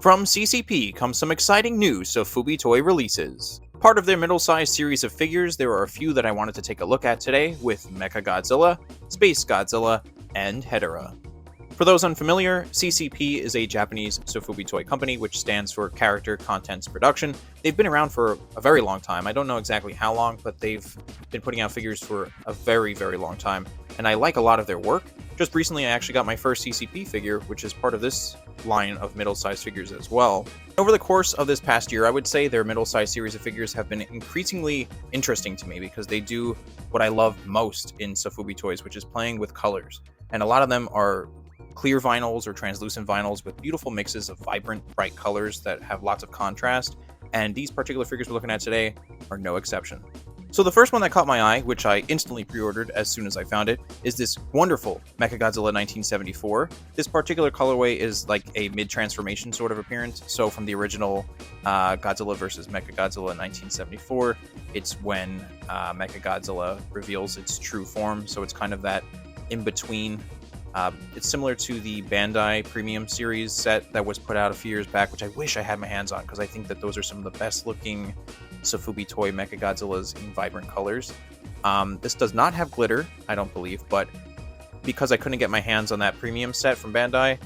From CCP comes some exciting new Sofubi toy releases. Part of their middle-sized series of figures, there are a few that I wanted to take a look at today with Mechagodzilla, Space Godzilla, and Hedorah. For those unfamiliar, CCP is a Japanese Sofubi toy company which stands for Character Contents Production. They've been around for a very long time. I don't know exactly how long, but they've been putting out figures for a very, very long time, and I like a lot of their work. Just recently, I actually got my first CCP figure, which is part of this line of middle-sized figures as well. Over the course of this past year, I would say their middle-sized series of figures have been increasingly interesting to me because they do what I love most in Sofubi toys, which is playing with colors. And a lot of them are clear vinyls or translucent vinyls with beautiful mixes of vibrant, bright colors that have lots of contrast, and these particular figures we're looking at today are no exception. So the first one that caught my eye, which I instantly pre-ordered as soon as I found it, is this wonderful Mechagodzilla 1974. This particular colorway is like a mid-transformation sort of appearance. So from the original Godzilla vs. Mechagodzilla 1974, it's when Mechagodzilla reveals its true form. So it's kind of that in-between. It's similar to the Bandai Premium Series set that was put out a few years back, which I wish I had my hands on because I think that those are some of the best looking Sofubi toy Mechagodzillas in vibrant colors. This does not have glitter, I don't believe, but because I couldn't get my hands on that premium set from Bandai,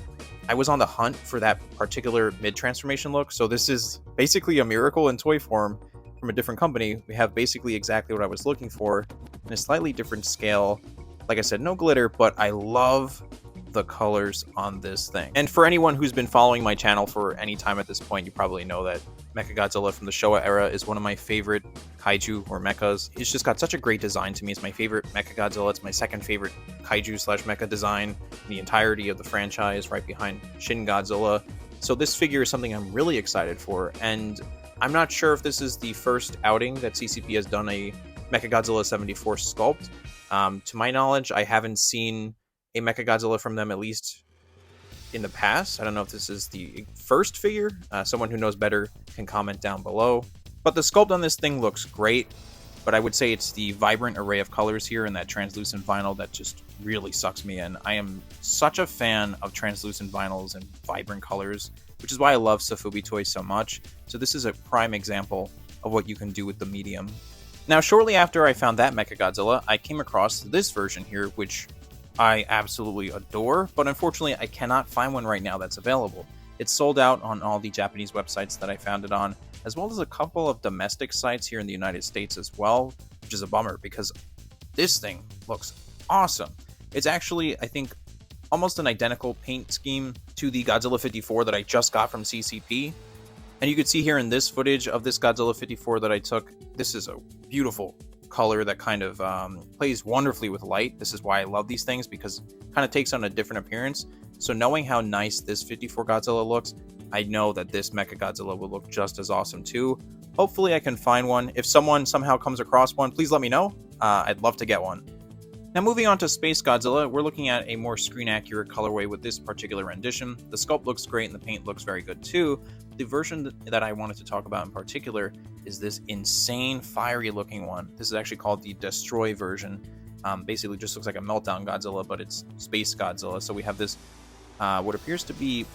I was on the hunt for that particular mid-transformation look, so this is basically a miracle in toy form from a different company. We have basically exactly what I was looking for in a slightly different scale. Like I said, no glitter, but I love the colors on this thing. And for anyone who's been following my channel for any time at this point, you probably know that Mechagodzilla from the Showa era is one of my favorite kaiju or mechas. It's just got such a great design to me. It's my favorite Mechagodzilla. It's my second favorite kaiju slash mecha design in the entirety of the franchise, right behind Shin Godzilla. So this figure is something I'm really excited for, and I'm not sure if this is the first outing that CCP has done a Mechagodzilla 74 sculpt. To my knowledge, I haven't seen a Mechagodzilla from them, at least in the past. I don't know if this is the first figure. Someone who knows better can comment down below. But the sculpt on this thing looks great, but I would say it's the vibrant array of colors here and that translucent vinyl that just really sucks me in. I am such a fan of translucent vinyls and vibrant colors, which is why I love Sofubi toys so much. So this is a prime example of what you can do with the medium. Now, shortly after I found that Mechagodzilla, I came across this version here, which I absolutely adore, but unfortunately I cannot find one right now that's available. It's sold out on all the Japanese websites that I found it on, as well as a couple of domestic sites here in the United States as well, which is a bummer because this thing looks awesome. It's actually, I think, almost an identical paint scheme to the Godzilla 54 that I just got from CCP. And you can see here in this footage of this Godzilla 54 that I took, this is a beautiful color that kind of plays wonderfully with light. This is why I love these things, because it kind of takes on a different appearance. So knowing how nice this 54 Godzilla looks, I know that this Mechagodzilla will look just as awesome too. Hopefully I can find one. If someone somehow comes across one, please let me know. I'd love to get one. Now moving on to Space Godzilla, we're looking at a more screen-accurate colorway with this particular rendition. The sculpt looks great and the paint looks very good too. The version that I wanted to talk about in particular is this insane fiery-looking one. This is actually called the Destroy version. Basically just looks like a meltdown Godzilla, but it's Space Godzilla. So we have this, what appears to be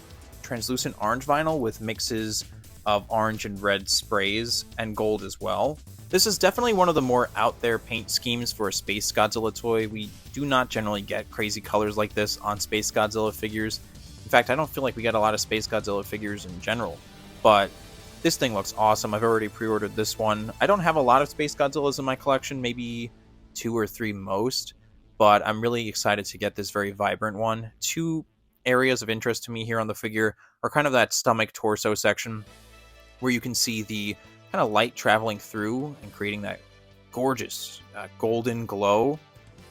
translucent orange vinyl with mixes of orange and red sprays and gold as well. This is definitely one of the more out there paint schemes for a Space Godzilla toy. We do not generally get crazy colors like this on Space Godzilla figures. In fact, I don't feel like we get a lot of Space Godzilla figures in general, but this thing looks awesome. I've already pre-ordered this one. I don't have a lot of Space Godzillas in my collection, maybe 2 or 3 most, but I'm really excited to get this very vibrant one. 2 areas of interest to me here on the figure are kind of that stomach torso section where you can see the kind of light traveling through and creating that gorgeous golden glow.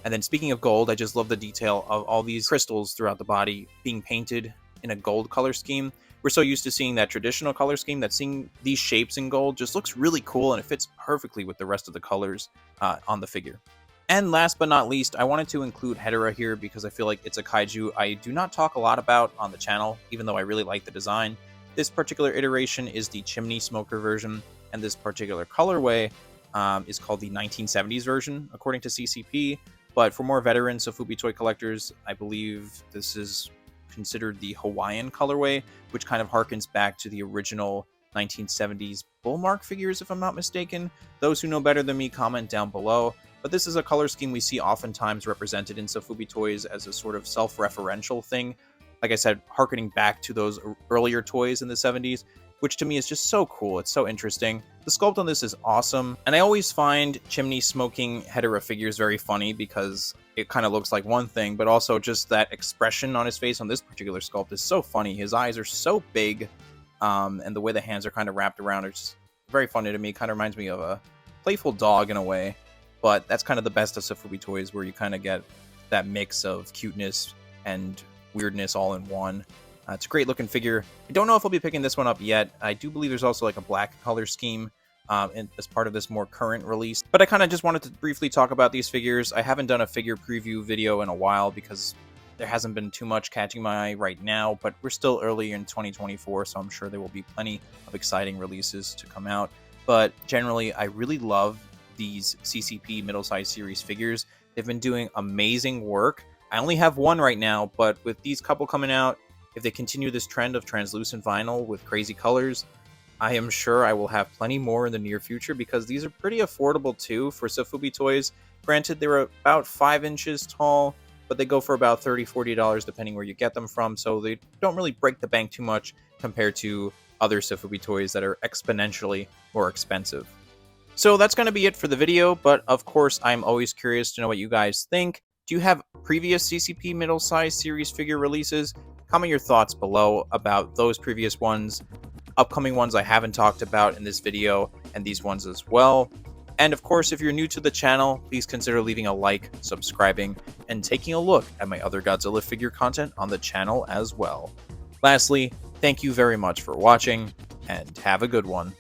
And then speaking of gold, I just love the detail of all these crystals throughout the body being painted in a gold color scheme. We're so used to seeing that traditional color scheme that seeing these shapes in gold just looks really cool, and it fits perfectly with the rest of the colors on the figure. And last but not least, I wanted to include Hedorah here because I feel like it's a kaiju I do not talk a lot about on the channel, even though I really like the design. This particular iteration is the chimney smoker version, and this particular colorway is called the 1970s version, according to CCP. But for more veteran Sofubi toy collectors, I believe this is considered the Hawaiian colorway, which kind of harkens back to the original 1970s Bullmark figures, if I'm not mistaken. Those who know better than me, comment down below. But this is a color scheme we see oftentimes represented in Sofubi toys as a sort of self-referential thing. Like I said, harkening back to those earlier toys in the 70s, which to me is just so cool. It's so interesting. The sculpt on this is awesome, and I always find chimney smoking Hedorah figures very funny because it kind of looks like one thing, but also just that expression on his face on this particular sculpt is so funny. His eyes are so big, and the way the hands are kind of wrapped around are just very funny to me. Kind of reminds me of a playful dog in a way, but that's kind of the best of Sofubi toys, where you kind of get that mix of cuteness and weirdness all in one. It's a great looking figure. I don't know if I'll be picking this one up yet. I do believe there's also like a black color scheme as part of this more current release. But I kind of just wanted to briefly talk about these figures. I haven't done a figure preview video in a while because there hasn't been too much catching my eye right now, but we're still early in 2024, so I'm sure there will be plenty of exciting releases to come out. But generally, I really love these CCP middle-sized series figures. They've been doing amazing work. I only have one right now, but with these couple coming out, if they continue this trend of translucent vinyl with crazy colors, I am sure I will have plenty more in the near future, because these are pretty affordable too for Sofubi toys. Granted, they're about 5 inches tall, but they go for about $30–40 depending where you get them from, so they don't really break the bank too much compared to other Sofubi toys that are exponentially more expensive. So that's going to be it for the video, but of course I'm always curious to know what you guys think. Do you have previous CCP middle-sized series figure releases? Comment your thoughts below about those previous ones, upcoming ones I haven't talked about in this video, and these ones as well. And of course, if you're new to the channel, please consider leaving a like, subscribing, and taking a look at my other Godzilla figure content on the channel as well. Lastly, thank you very much for watching, and have a good one.